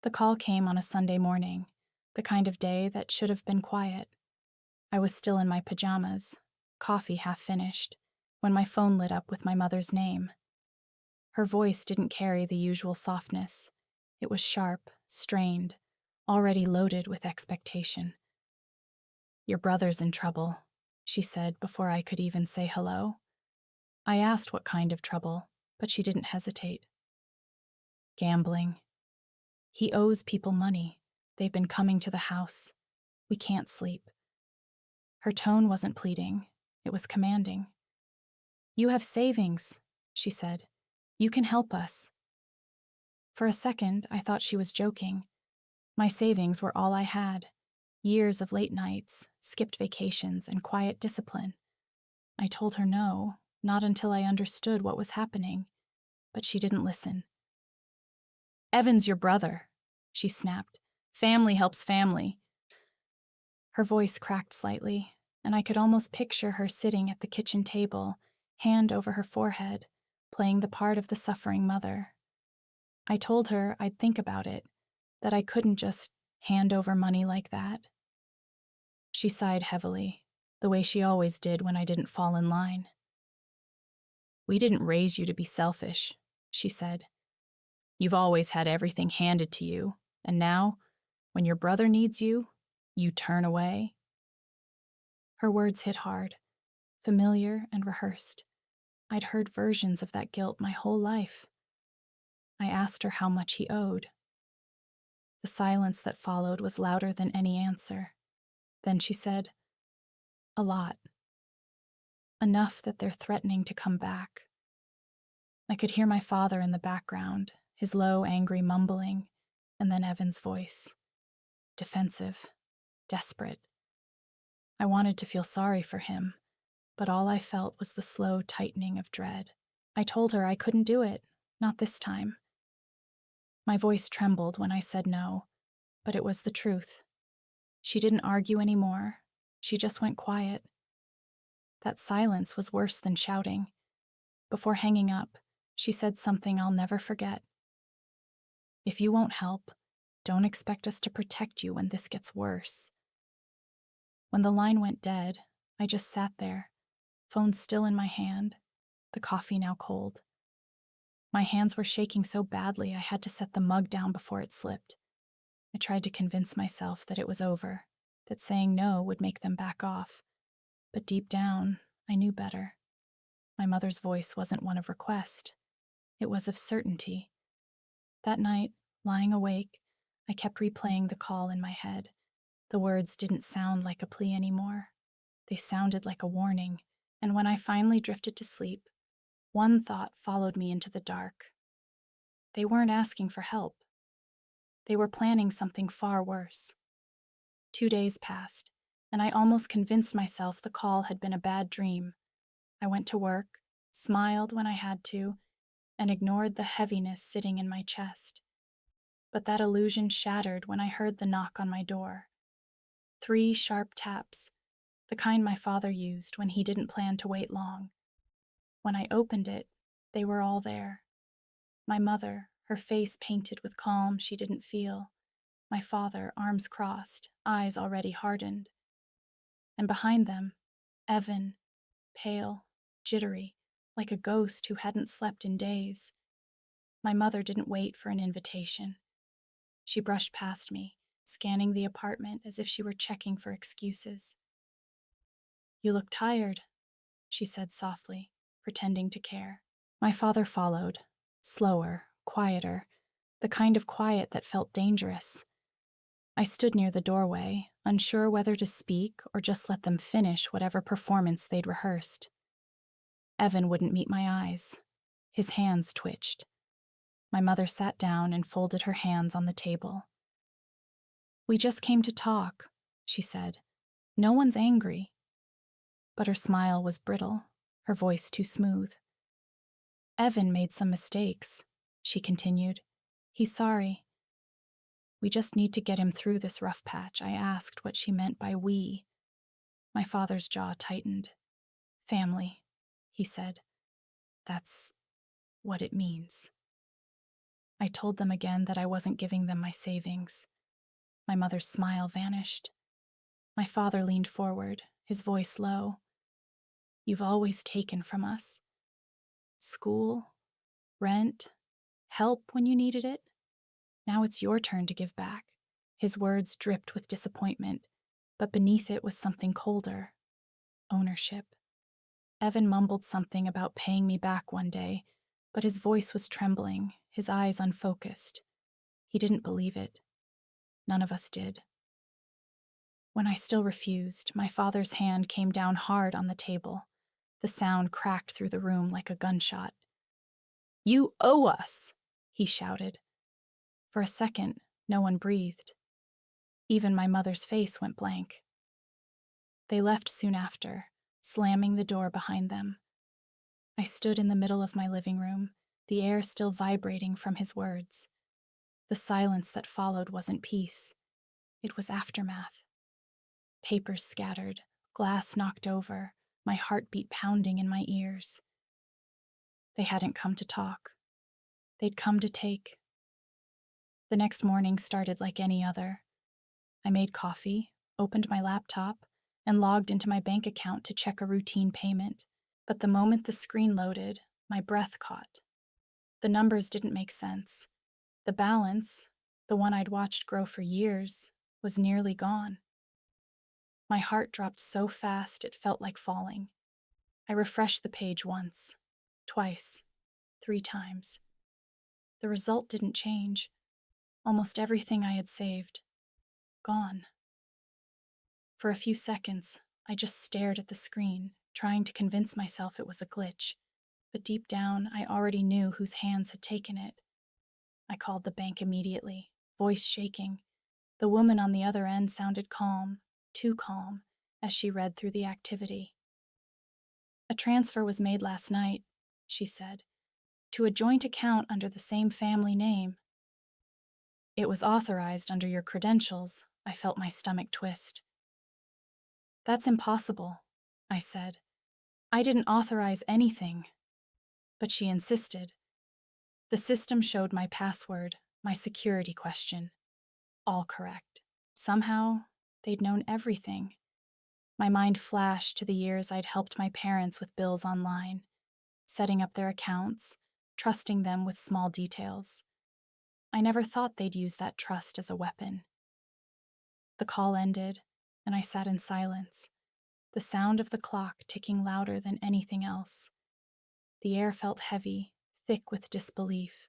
The call came on a Sunday morning, the kind of day that should have been quiet. I was still in my pajamas, coffee half finished, when my phone lit up with my mother's name. Her voice didn't carry the usual softness. It was sharp, strained, already loaded with expectation. "Your brother's in trouble," she said before I could even say hello. I asked what kind of trouble, but she didn't hesitate. "Gambling. He owes people money. They've been coming to the house. We can't sleep." Her tone wasn't pleading, it was commanding. "You have savings," she said. "You can help us." For a second, I thought she was joking. My savings were all I had. Years of late nights, skipped vacations, and quiet discipline. I told her no, not until I understood what was happening. But she didn't listen. "Evan's your brother," she snapped. "Family helps family." Her voice cracked slightly, and I could almost picture her sitting at the kitchen table, hand over her forehead, playing the part of the suffering mother. I told her I'd think about it, that I couldn't just hand over money like that. She sighed heavily, the way she always did when I didn't fall in line. "We didn't raise you to be selfish," she said. "You've always had everything handed to you, and now, when your brother needs you, you turn away." Her words hit hard, familiar and rehearsed. I'd heard versions of that guilt my whole life. I asked her how much he owed. The silence that followed was louder than any answer. Then she said, "A lot. Enough that they're threatening to come back." I could hear my father in the background, his low, angry mumbling, and then Evan's voice. Defensive, desperate. I wanted to feel sorry for him, but all I felt was the slow tightening of dread. I told her I couldn't do it, not this time. My voice trembled when I said no, but it was the truth. She didn't argue anymore. She just went quiet. That silence was worse than shouting. Before hanging up, she said something I'll never forget. "If you won't help, don't expect us to protect you when this gets worse." When the line went dead, I just sat there, phone still in my hand, the coffee now cold. My hands were shaking so badly I had to set the mug down before it slipped. I tried to convince myself that it was over, that saying no would make them back off. But deep down, I knew better. My mother's voice wasn't one of request. It was of certainty. That night, lying awake, I kept replaying the call in my head. The words didn't sound like a plea anymore. They sounded like a warning, and when I finally drifted to sleep, one thought followed me into the dark. They weren't asking for help. They were planning something far worse. 2 days passed, and I almost convinced myself the call had been a bad dream. I went to work, smiled when I had to, and ignored the heaviness sitting in my chest. But that illusion shattered when I heard the knock on my door. 3 sharp taps, the kind my father used when he didn't plan to wait long. When I opened it, they were all there. My mother, her face painted with calm she didn't feel. My father, arms crossed, eyes already hardened. And behind them, Evan, pale, jittery, like a ghost who hadn't slept in days. My mother didn't wait for an invitation. She brushed past me, scanning the apartment as if she were checking for excuses. "You look tired," she said softly, pretending to care. My father followed, slower, quieter, the kind of quiet that felt dangerous. I stood near the doorway, unsure whether to speak or just let them finish whatever performance they'd rehearsed. Evan wouldn't meet my eyes. His hands twitched. My mother sat down and folded her hands on the table. "We just came to talk," she said. "No one's angry." But her smile was brittle, her voice too smooth. "Evan made some mistakes," she continued. "He's sorry. We just need to get him through this rough patch." I asked what she meant by we. My father's jaw tightened. "Family," he said. "That's what it means." I told them again that I wasn't giving them my savings. My mother's smile vanished. My father leaned forward, his voice low. You've always taken from us. School, rent, help when you needed it. Now it's your turn to give back. His words dripped with disappointment, but beneath it was something colder. Ownership. Evan mumbled something about paying me back one day, but his voice was trembling, his eyes unfocused. He didn't believe it. None of us did. When I still refused, my father's hand came down hard on the table. The sound cracked through the room like a gunshot. You owe us, he shouted. For a second, no one breathed. Even my mother's face went blank. They left soon after, slamming the door behind them. I stood in the middle of my living room, the air still vibrating from his words. The silence that followed wasn't peace. It was aftermath. Papers scattered, glass knocked over, my heartbeat pounding in my ears. They hadn't come to talk. They'd come to take. The next morning started like any other. I made coffee, opened my laptop, and logged into my bank account to check a routine payment. But the moment the screen loaded, my breath caught. The numbers didn't make sense. The balance, the one I'd watched grow for years, was nearly gone. My heart dropped so fast it felt like falling. I refreshed the page once, twice, 3 times. The result didn't change. Almost everything I had saved, gone. For a few seconds, I just stared at the screen, trying to convince myself it was a glitch. But deep down, I already knew whose hands had taken it. I called the bank immediately, voice shaking. The woman on the other end sounded calm, too calm, as she read through the activity. A transfer was made last night, she said, to a joint account under the same family name. It was authorized under your credentials. I felt my stomach twist. That's impossible, I said. I didn't authorize anything. But she insisted. The system showed my password, my security question. All correct. Somehow, they'd known everything. My mind flashed to the years I'd helped my parents with bills online, setting up their accounts, trusting them with small details. I never thought they'd use that trust as a weapon. The call ended, and I sat in silence, the sound of the clock ticking louder than anything else. The air felt heavy, thick with disbelief.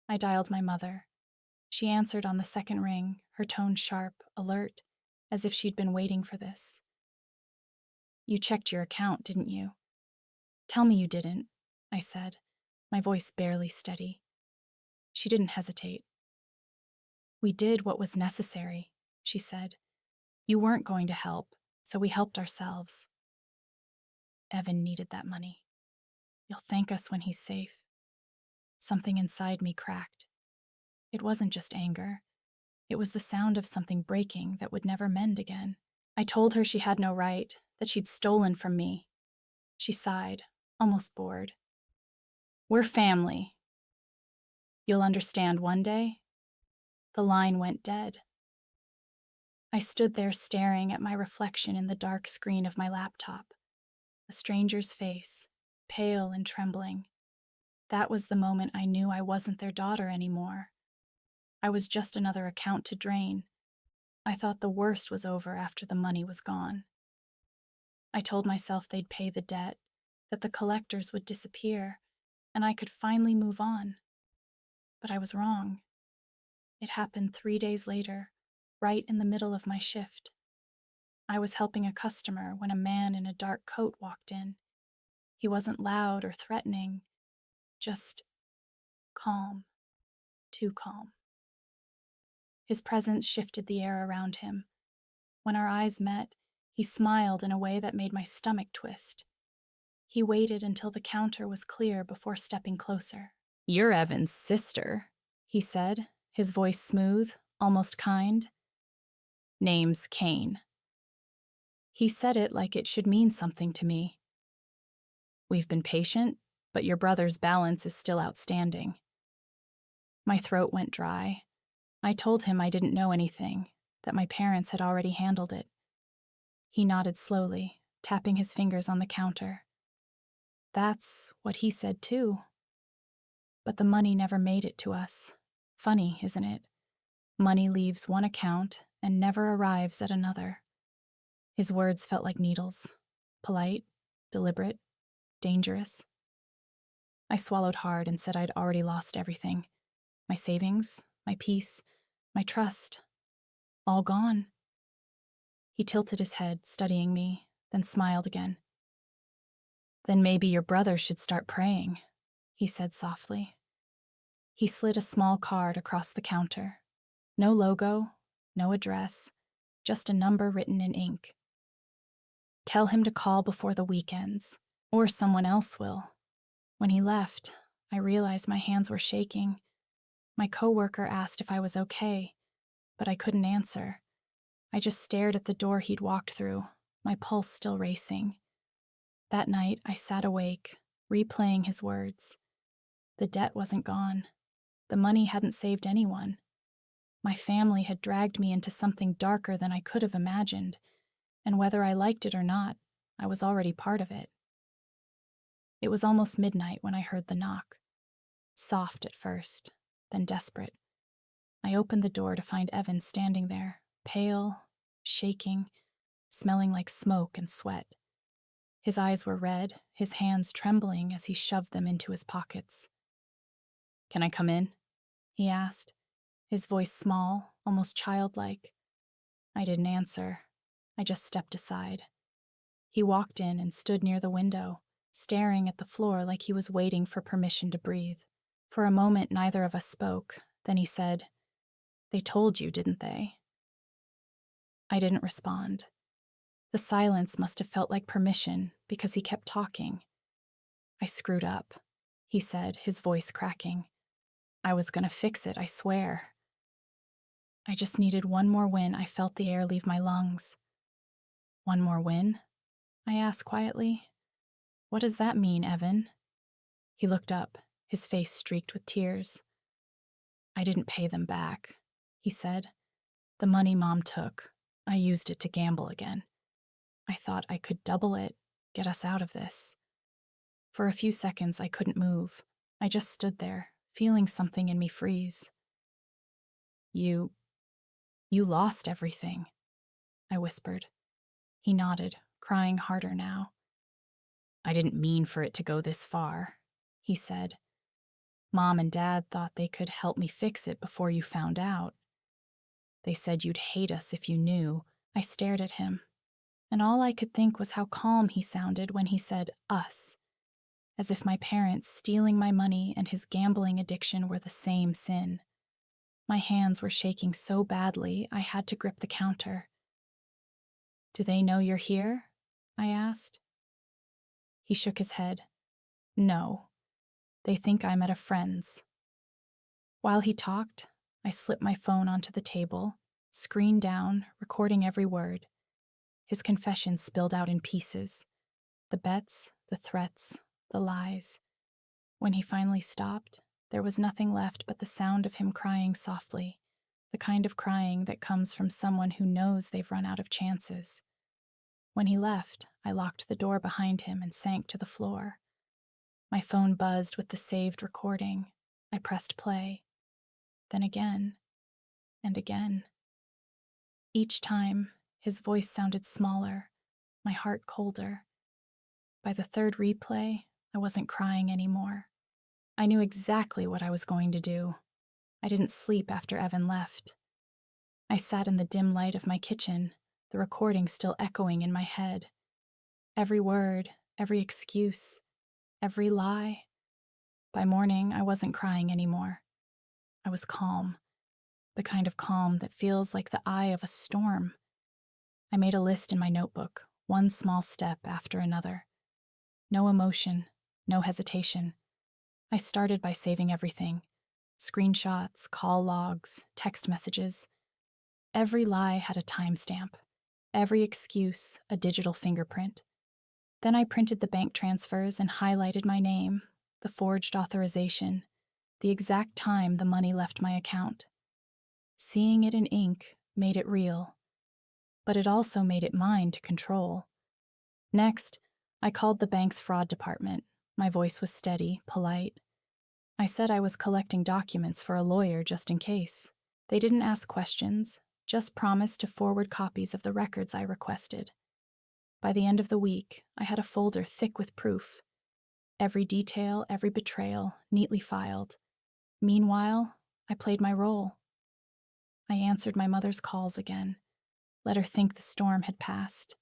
I dialed my mother. She answered on the second ring, her tone sharp, alert, as if she'd been waiting for this. You checked your account, didn't you? Tell me you didn't, I said, my voice barely steady. She didn't hesitate. We did what was necessary, she said. You weren't going to help, so we helped ourselves. Evan needed that money. You'll thank us when he's safe. Something inside me cracked. It wasn't just anger. It was the sound of something breaking that would never mend again. I told her she had no right, that she'd stolen from me. She sighed, almost bored. We're family. You'll understand one day. The line went dead. I stood there staring at my reflection in the dark screen of my laptop. A stranger's face, pale and trembling. That was the moment I knew I wasn't their daughter anymore. I was just another account to drain. I thought the worst was over after the money was gone. I told myself they'd pay the debt, that the collectors would disappear, and I could finally move on. But I was wrong. It happened 3 days later, right in the middle of my shift. I was helping a customer when a man in a dark coat walked in. He wasn't loud or threatening, just calm, too calm. His presence shifted the air around him. When our eyes met, he smiled in a way that made my stomach twist. He waited until the counter was clear before stepping closer. You're Evan's sister, he said, his voice smooth, almost kind. Name's Kane. He said it like it should mean something to me. We've been patient, but your brother's balance is still outstanding. My throat went dry. I told him I didn't know anything, that my parents had already handled it. He nodded slowly, tapping his fingers on the counter. That's what he said too. But the money never made it to us. Funny, isn't it? Money leaves one account and never arrives at another. His words felt like needles. Polite, deliberate, dangerous. I swallowed hard and said I'd already lost everything. My savings, my peace, my trust. All gone. He tilted his head, studying me, then smiled again. Then maybe your brother should start praying, he said softly. He slid a small card across the counter. No logo, no address, just a number written in ink. Tell him to call before the weekends, or someone else will. When he left, I realized my hands were shaking. My coworker asked if I was okay, but I couldn't answer. I just stared at the door he'd walked through, my pulse still racing. That night, I sat awake, replaying his words. The debt wasn't gone. The money hadn't saved anyone. My family had dragged me into something darker than I could have imagined, and whether I liked it or not, I was already part of it. It was almost midnight when I heard the knock. Soft at first, then desperate. I opened the door to find Evan standing there, pale, shaking, smelling like smoke and sweat. His eyes were red, his hands trembling as he shoved them into his pockets. "Can I come in?" he asked, his voice small, almost childlike. I didn't answer. I just stepped aside. He walked in and stood near the window, staring at the floor like he was waiting for permission to breathe. For a moment, neither of us spoke. Then he said, "They told you, didn't they?" I didn't respond. The silence must have felt like permission because he kept talking. "I screwed up," he said, his voice cracking. "I was gonna fix it, I swear." I just needed one more win. I felt the air leave my lungs. "One more win?" I asked quietly. "What does that mean, Evan?" He looked up, his face streaked with tears. "I didn't pay them back," he said. "The money Mom took, I used it to gamble again. I thought I could double it, get us out of this." For a few seconds, I couldn't move. I just stood there, feeling something in me freeze. You lost everything," I whispered. He nodded, crying harder now. "I didn't mean for it to go this far," he said. "Mom and Dad thought they could help me fix it before you found out. They said you'd hate us if you knew." I stared at him, and all I could think was how calm he sounded when he said us, as if my parents stealing my money and his gambling addiction were the same sin. My hands were shaking so badly I had to grip the counter. "Do they know you're here?" I asked. He shook his head. "No. They think I'm at a friend's." While he talked, I slipped my phone onto the table, screen down, recording every word. His confession spilled out in pieces. The bets, the threats, the lies. When he finally stopped, there was nothing left but the sound of him crying softly, the kind of crying that comes from someone who knows they've run out of chances. When he left, I locked the door behind him and sank to the floor. My phone buzzed with the saved recording. I pressed play. Then again, and again. Each time, his voice sounded smaller, my heart colder. By the third replay, I wasn't crying anymore. I knew exactly what I was going to do. I didn't sleep after Evan left. I sat in the dim light of my kitchen, the recording still echoing in my head. Every word, every excuse, every lie. By morning, I wasn't crying anymore. I was calm, the kind of calm that feels like the eye of a storm. I made a list in my notebook, one small step after another. No emotion, no hesitation. I started by saving everything. Screenshots, call logs, text messages. Every lie had a timestamp. Every excuse, a digital fingerprint. Then I printed the bank transfers and highlighted my name, the forged authorization, the exact time the money left my account. Seeing it in ink made it real, but it also made it mine to control. Next, I called the bank's fraud department. My voice was steady, polite. I said I was collecting documents for a lawyer just in case. They didn't ask questions, just promised to forward copies of the records I requested. By the end of the week, I had a folder thick with proof. Every detail, every betrayal, neatly filed. Meanwhile, I played my role. I answered my mother's calls again, let her think the storm had passed.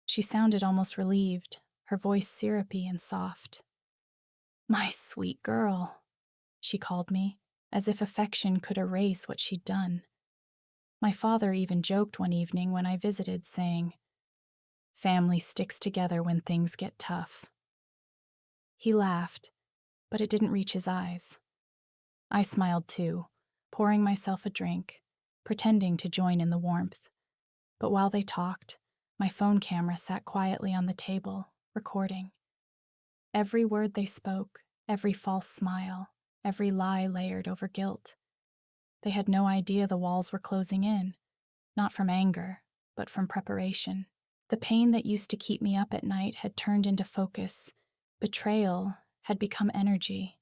She sounded almost relieved, her voice syrupy and soft. "My sweet girl," she called me, as if affection could erase what she'd done. My father even joked one evening when I visited, saying, "Family sticks together when things get tough." He laughed, but it didn't reach his eyes. I smiled too, pouring myself a drink, pretending to join in the warmth. But while they talked, my phone camera sat quietly on the table, recording. Every word they spoke, every false smile, every lie layered over guilt. They had no idea the walls were closing in, not from anger, but from preparation. The pain that used to keep me up at night had turned into focus. Betrayal had become energy.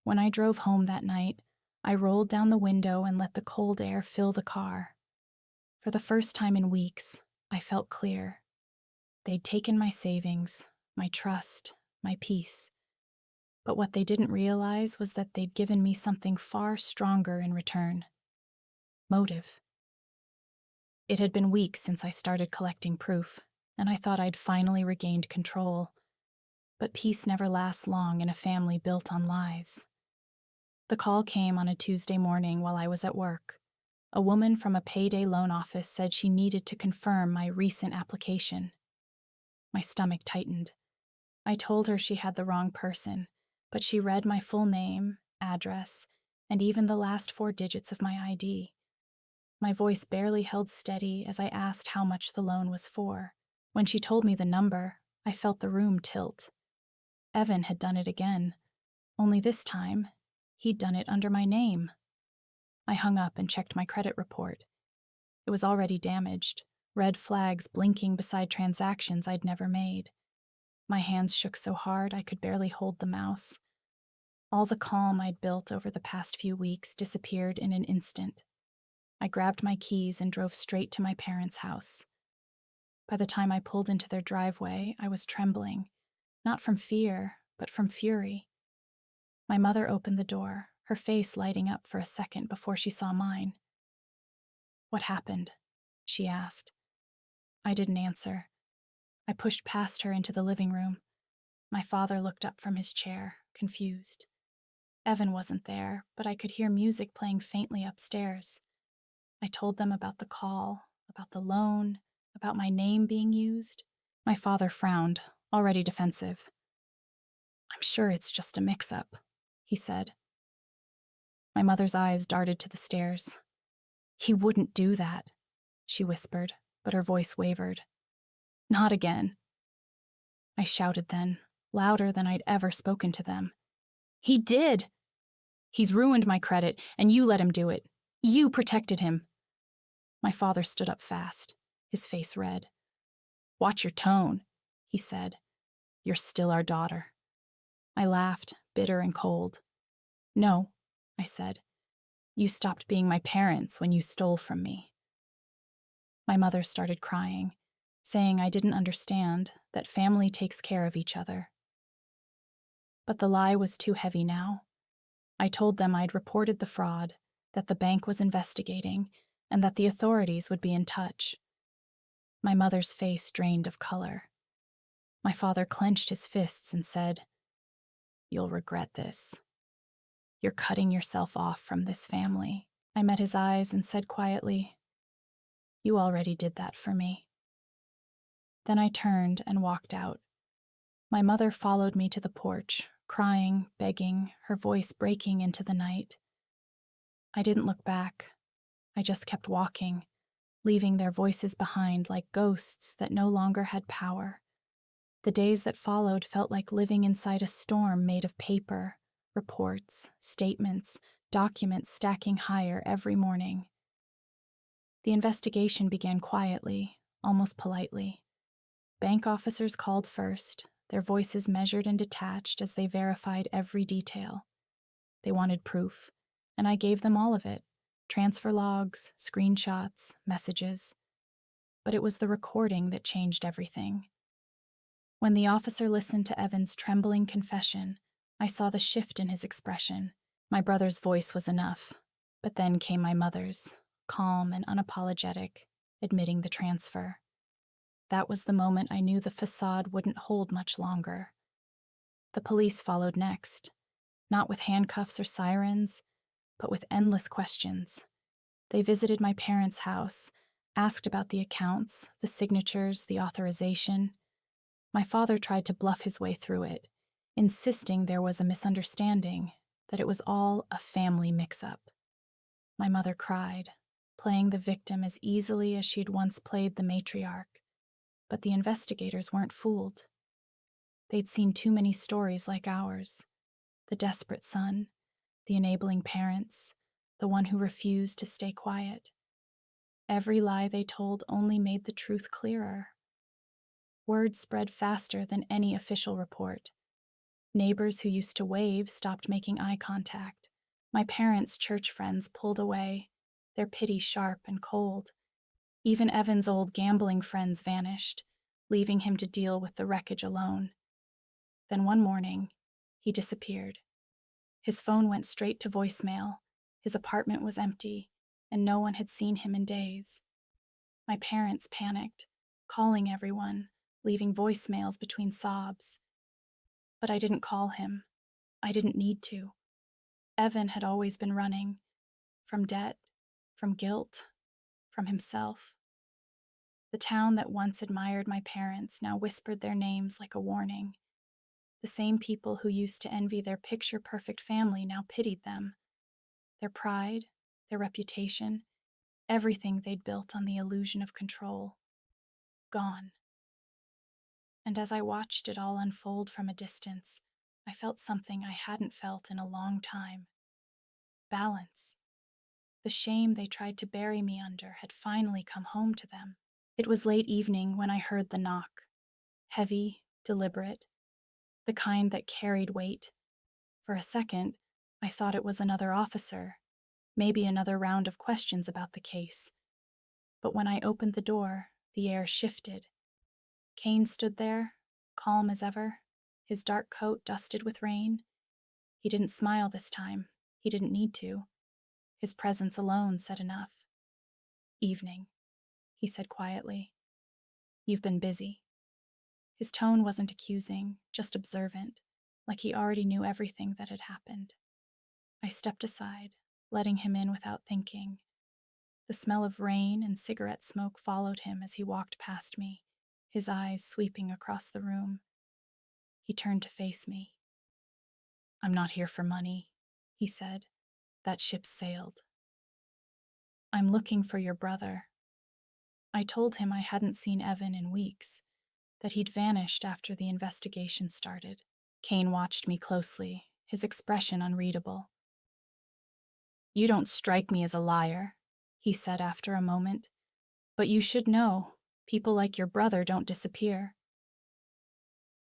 When I drove home that night, I rolled down the window and let the cold air fill the car. For the first time in weeks, I felt clear. They'd taken my savings, my trust, my peace. But what they didn't realize was that they'd given me something far stronger in return. Motive. It had been weeks since I started collecting proof, and I thought I'd finally regained control. But peace never lasts long in a family built on lies. The call came on a Tuesday morning while I was at work. A woman from a payday loan office said she needed to confirm my recent application. My stomach tightened. I told her she had the wrong person, but she read my full name, address, and even the last 4 digits of my ID. My voice barely held steady as I asked how much the loan was for. When she told me the number, I felt the room tilt. Evan had done it again, only this time, he'd done it under my name. I hung up and checked my credit report. It was already damaged, red flags blinking beside transactions I'd never made. My hands shook so hard I could barely hold the mouse. All the calm I'd built over the past few weeks disappeared in an instant. I grabbed my keys and drove straight to my parents' house. By the time I pulled into their driveway, I was trembling, not from fear, but from fury. My mother opened the door, her face lighting up for a second before she saw mine. "What happened?" she asked. I didn't answer. I pushed past her into the living room. My father looked up from his chair, confused. Evan wasn't there, but I could hear music playing faintly upstairs. I told them about the call, about the loan, about my name being used. My father frowned, already defensive. "I'm sure it's just a mix-up," he said. My mother's eyes darted to the stairs. "He wouldn't do that," she whispered, but her voice wavered. "Not again." I shouted then, louder than I'd ever spoken to them. "He did! He's ruined my credit, and you let him do it. You protected him." My father stood up fast, his face red. "Watch your tone," he said. "You're still our daughter." I laughed, bitter and cold. "No," I said. "You stopped being my parents when you stole from me." My mother started crying, saying I didn't understand, that family takes care of each other. But the lie was too heavy now. I told them I'd reported the fraud, that the bank was investigating, and that the authorities would be in touch. My mother's face drained of color. My father clenched his fists and said, "You'll regret this. You're cutting yourself off from this family." I met his eyes and said quietly, "You already did that for me." Then I turned and walked out. My mother followed me to the porch, crying, begging, her voice breaking into the night. I didn't look back. I just kept walking, leaving their voices behind like ghosts that no longer had power. The days that followed felt like living inside a storm made of paper, Reports, statements, documents stacking higher every morning. The investigation began quietly, almost politely. Bank officers called first, their voices measured and detached as they verified every detail. They wanted proof, and I gave them all of it: transfer logs, screenshots, messages. But it was the recording that changed everything. When the officer listened to Evan's trembling confession, I saw the shift in his expression. My brother's voice was enough, but then came my mother's, calm and unapologetic, admitting the transfer. That was the moment I knew the facade wouldn't hold much longer. The police followed next, not with handcuffs or sirens, but with endless questions. They visited my parents' house, asked about the accounts, the signatures, the authorization. My father tried to bluff his way through it, insisting there was a misunderstanding, that it was all a family mix-up. My mother cried, playing the victim as easily as she'd once played the matriarch. But the investigators weren't fooled. They'd seen too many stories like ours: the desperate son, the enabling parents, the one who refused to stay quiet. Every lie they told only made the truth clearer. Word spread faster than any official report. Neighbors who used to wave stopped making eye contact. My parents' church friends pulled away, their pity sharp and cold. Even Evan's old gambling friends vanished, leaving him to deal with the wreckage alone. Then one morning, he disappeared. His phone went straight to voicemail, his apartment was empty, and no one had seen him in days. My parents panicked, calling everyone, leaving voicemails between sobs. But I didn't call him. I didn't need to. Evan had always been running, from debt, from guilt, from himself. The town that once admired my parents now whispered their names like a warning. The same people who used to envy their picture-perfect family now pitied them. Their pride, their reputation, everything they'd built on the illusion of control. Gone. And as I watched it all unfold from a distance, I felt something I hadn't felt in a long time. Balance. The shame they tried to bury me under had finally come home to them. It was late evening when I heard the knock. Heavy, deliberate, the kind that carried weight. For a second, I thought it was another officer, maybe another round of questions about the case. But when I opened the door, the air shifted. Kane stood there, calm as ever, his dark coat dusted with rain. He didn't smile this time. He didn't need to. His presence alone said enough. "Evening," he said quietly. "You've been busy." His tone wasn't accusing, just observant, like he already knew everything that had happened. I stepped aside, letting him in without thinking. The smell of rain and cigarette smoke followed him as he walked past me, his eyes sweeping across the room. He turned to face me. "I'm not here for money," he said. "That ship's sailed." "I'm looking for your brother." I told him I hadn't seen Evan in weeks, that he'd vanished after the investigation started. Kane watched me closely, his expression unreadable. "You don't strike me as a liar," he said after a moment. "But you should know, people like your brother don't disappear."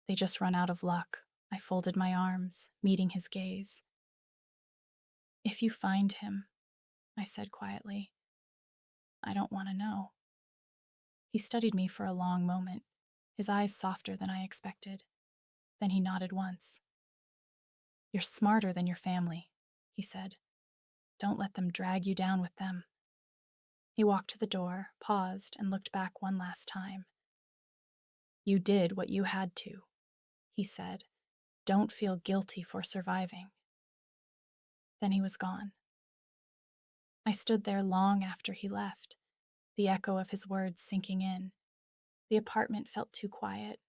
"They just run out of luck." I folded my arms, meeting his gaze. "If you find him," I said quietly, "I don't want to know." He studied me for a long moment, his eyes softer than I expected. Then he nodded once. "You're smarter than your family," he said. "Don't let them drag you down with them." He walked to the door, paused, and looked back one last time. "You did what you had to," he said. "Don't feel guilty for surviving." Then he was gone. I stood there long after he left, the echo of his words sinking in. The apartment felt too quiet,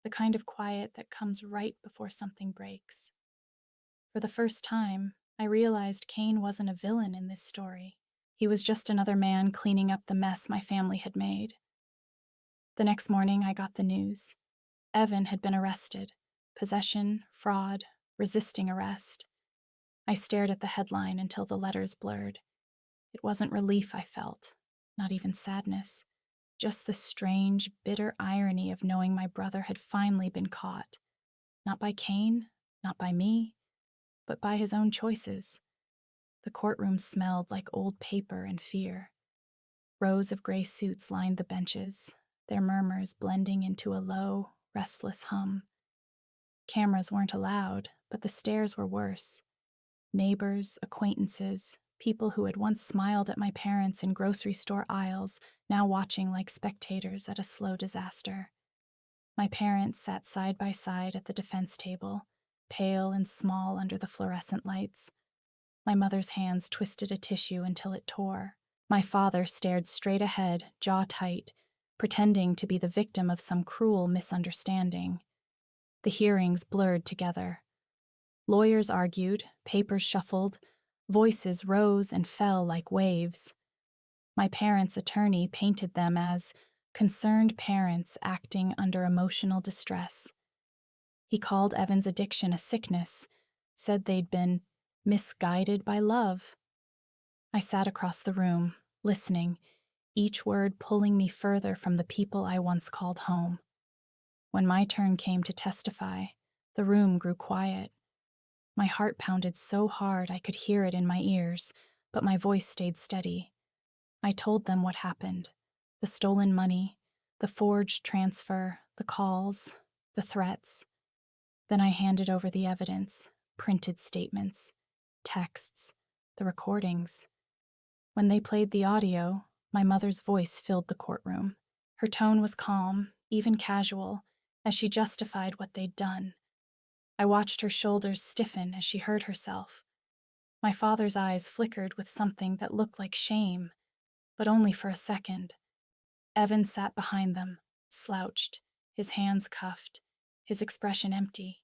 the kind of quiet that comes right before something breaks. For the first time, I realized Kane wasn't a villain in this story. He was just another man cleaning up the mess my family had made. The next morning, I got the news. Evan had been arrested. Possession, fraud, resisting arrest. I stared at the headline until the letters blurred. It wasn't relief I felt, not even sadness, just the strange, bitter irony of knowing my brother had finally been caught. Not by Cain, not by me, but by his own choices. The courtroom smelled like old paper and fear. Rows of gray suits lined the benches, their murmurs blending into a low, restless hum. Cameras weren't allowed, but the stares were worse. Neighbors, acquaintances, people who had once smiled at my parents in grocery store aisles, now watching like spectators at a slow disaster. My parents sat side by side at the defense table, pale and small under the fluorescent lights. My mother's hands twisted a tissue until it tore. My father stared straight ahead, jaw tight, pretending to be the victim of some cruel misunderstanding. The hearings blurred together. Lawyers argued, papers shuffled, voices rose and fell like waves. My parents' attorney painted them as concerned parents acting under emotional distress. He called Evan's addiction a sickness, said they'd been misguided by love. I sat across the room, listening, each word pulling me further from the people I once called home. When my turn came to testify, the room grew quiet. My heart pounded so hard I could hear it in my ears, but my voice stayed steady. I told them what happened: the stolen money, the forged transfer, the calls, the threats. Then I handed over the evidence, printed statements, texts, the recordings. When they played the audio, my mother's voice filled the courtroom. Her tone was calm, even casual, as she justified what they'd done. I watched her shoulders stiffen as she heard herself. My father's eyes flickered with something that looked like shame, but only for a second. Evan sat behind them, slouched, his hands cuffed, his expression empty.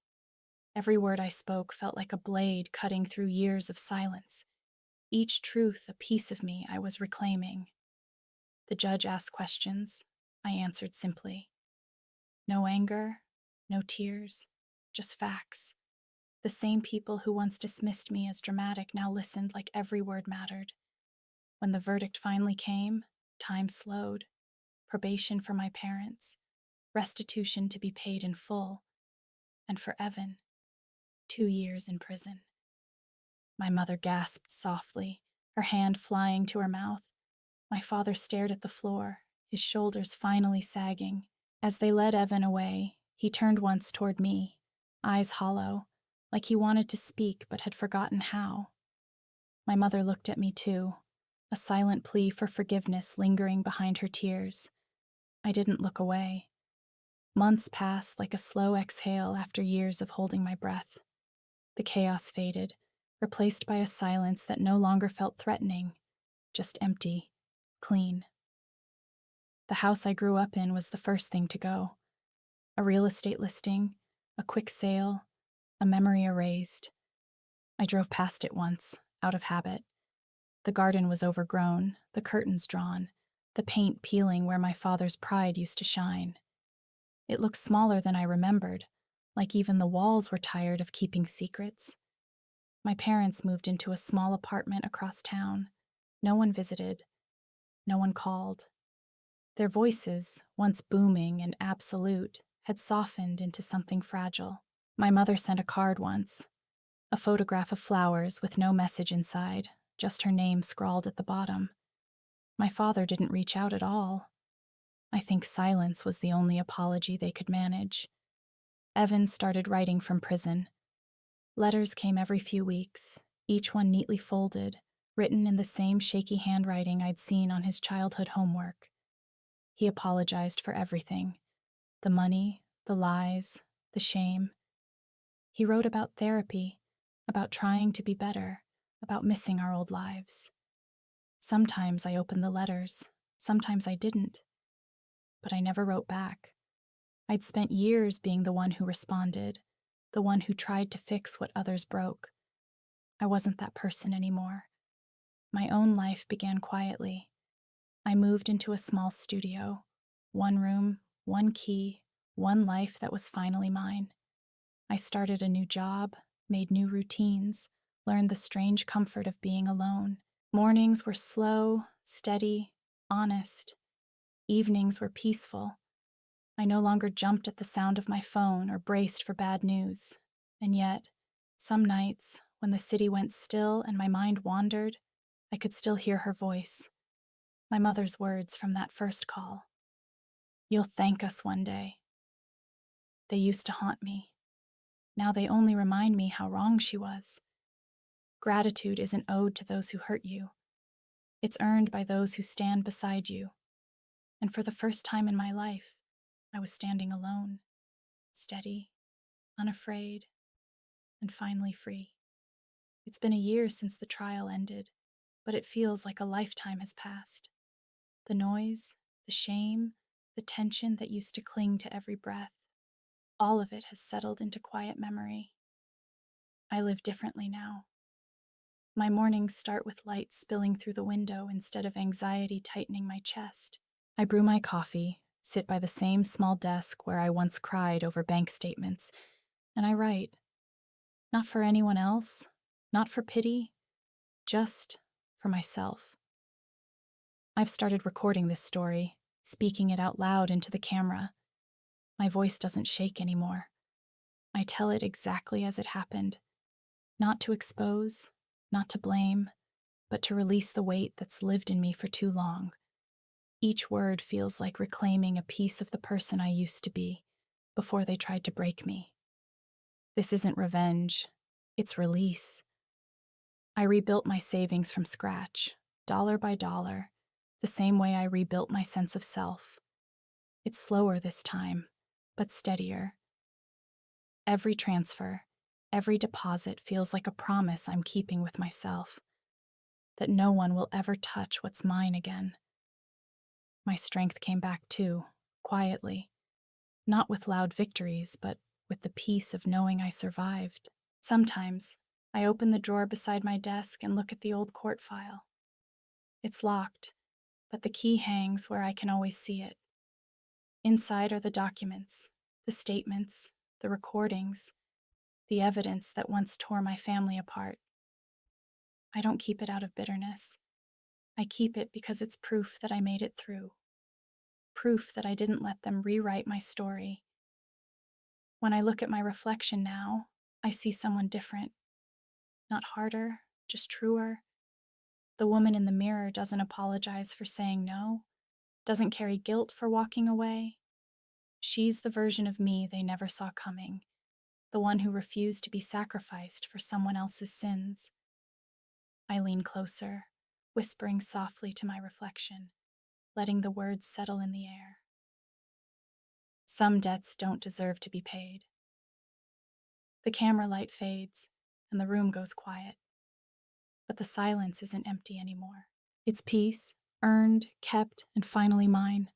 Every word I spoke felt like a blade cutting through years of silence. Each truth a piece of me I was reclaiming. The judge asked questions. I answered simply. No anger, no tears, just facts. The same people who once dismissed me as dramatic now listened like every word mattered. When the verdict finally came, time slowed. Probation for my parents, restitution to be paid in full, and for Evan, 2 years in prison. My mother gasped softly, her hand flying to her mouth. My father stared at the floor, his shoulders finally sagging. As they led Evan away, he turned once toward me, eyes hollow, like he wanted to speak but had forgotten how. My mother looked at me too, a silent plea for forgiveness lingering behind her tears. I didn't look away. Months passed like a slow exhale after years of holding my breath. The chaos faded, replaced by a silence that no longer felt threatening, just empty, clean. The house I grew up in was the first thing to go. A real estate listing, a quick sale, a memory erased. I drove past it once, out of habit. The garden was overgrown, the curtains drawn, the paint peeling where my father's pride used to shine. It looked smaller than I remembered, like even the walls were tired of keeping secrets. My parents moved into a small apartment across town. No one visited. No one called. Their voices, once booming and absolute, had softened into something fragile. My mother sent a card once, a photograph of flowers with no message inside, just her name scrawled at the bottom. My father didn't reach out at all. I think silence was the only apology they could manage. Evan started writing from prison. Letters came every few weeks, each one neatly folded, written in the same shaky handwriting I'd seen on his childhood homework. He apologized for everything: the money, the lies, the shame. He wrote about therapy, about trying to be better, about missing our old lives. Sometimes I opened the letters, sometimes I didn't. But I never wrote back. I'd spent years being the one who responded, the one who tried to fix what others broke. I wasn't that person anymore. My own life began quietly. I moved into a small studio, one room, one key, one life that was finally mine. I started a new job, made new routines, learned the strange comfort of being alone. Mornings were slow, steady, honest. Evenings were peaceful. I no longer jumped at the sound of my phone or braced for bad news. And yet, some nights, when the city went still and my mind wandered, I could still hear her voice, my mother's words from that first call. "You'll thank us one day." They used to haunt me. Now they only remind me how wrong she was. Gratitude isn't owed to those who hurt you. It's earned by those who stand beside you. And for the first time in my life, I was standing alone, steady, unafraid, and finally free. It's been a year since the trial ended, but it feels like a lifetime has passed. The noise, the shame, the tension that used to cling to every breath, all of it has settled into quiet memory. I live differently now. My mornings start with light spilling through the window instead of anxiety tightening my chest. I brew my coffee, sit by the same small desk where I once cried over bank statements, and I write. Not for anyone else, not for pity, just for myself. I've started recording this story, speaking it out loud into the camera. My voice doesn't shake anymore. I tell it exactly as it happened, not to expose, not to blame, but to release the weight that's lived in me for too long. Each word feels like reclaiming a piece of the person I used to be before they tried to break me. This isn't revenge, it's release. I rebuilt my savings from scratch, dollar by dollar, the same way I rebuilt my sense of self. It's slower this time, but steadier. Every transfer, every deposit feels like a promise I'm keeping with myself, that no one will ever touch what's mine again. My strength came back too, quietly, not with loud victories, but with the peace of knowing I survived. Sometimes, I open the drawer beside my desk and look at the old court file. It's locked, but the key hangs where I can always see it. Inside are the documents, the statements, the recordings, the evidence that once tore my family apart. I don't keep it out of bitterness. I keep it because it's proof that I made it through. Proof that I didn't let them rewrite my story. When I look at my reflection now, I see someone different. Not harder, just truer. The woman in the mirror doesn't apologize for saying no, doesn't carry guilt for walking away. She's the version of me they never saw coming, the one who refused to be sacrificed for someone else's sins. I lean closer, whispering softly to my reflection, letting the words settle in the air. Some debts don't deserve to be paid. The camera light fades, and the room goes quiet. But the silence isn't empty anymore. It's peace, earned, kept, and finally mine.